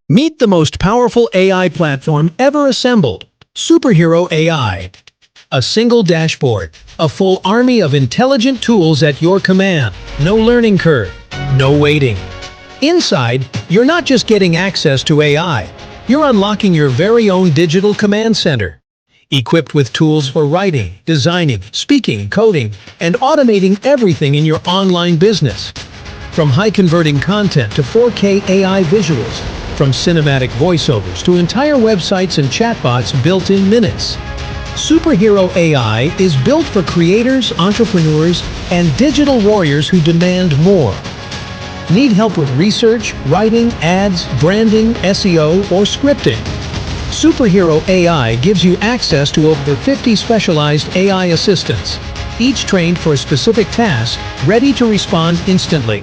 Meet the most powerful AI platform ever assembled, Superhero AI. A single dashboard, a full army of intelligent tools at your command. No learning curve, no waiting. Inside, you're not just getting access to AI, you're unlocking your very own digital command center. Equipped with tools for writing, designing, speaking, coding, and automating everything in your online business. From high-converting content to 4K AI visuals, from cinematic voiceovers to entire websites and chatbots built in minutes. Superhero AI is built for creators, entrepreneurs, and digital warriors who demand more. Need help with research, writing, ads, branding, SEO, or scripting? Superhero AI gives you access to over 50 specialized AI assistants, each trained for a specific task, ready to respond instantly.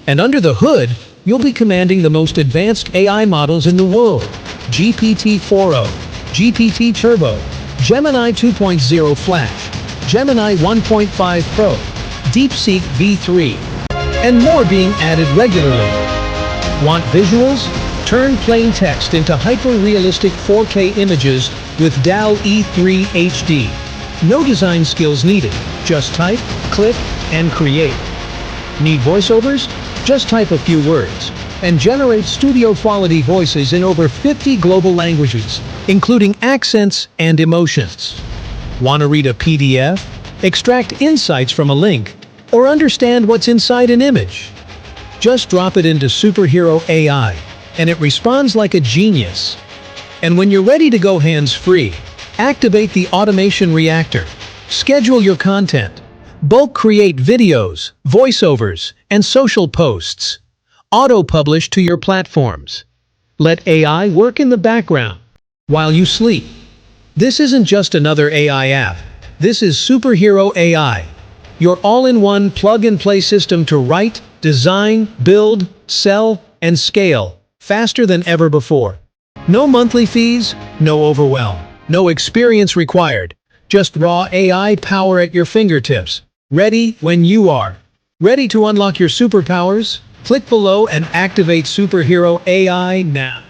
And under the hood, you'll be commanding the most advanced AI models in the world: GPT-4o, GPT Turbo, Gemini 2.0 Flash, Gemini 1.5 Pro, DeepSeek V3, and more being added regularly. Want visuals? Turn plain text into hyper-realistic 4K images with DALL-E 3 HD. No design skills needed. Just type, click, and create. Need voiceovers? Just type a few words and generate studio-quality voices in over 50 global languages, including accents and emotions. Want to read a PDF? Extract insights from a link? Or understand what's inside an image? Just drop it into Superhero AI, and it responds like a genius. And when you're ready to go hands-free, activate the automation reactor. Schedule your content. Bulk create videos, voiceovers, and social posts. Auto-publish to your platforms. Let AI work in the background while you sleep. This isn't just another AI app. This is Superhero AI, your all-in-one plug-and-play system to write, design, build, sell, and scale faster than ever before. No monthly fees, no overwhelm, no experience required. Just raw AI power at your fingertips. Ready when you are. Ready to unlock your superpowers? Click below and activate Superhero AI now.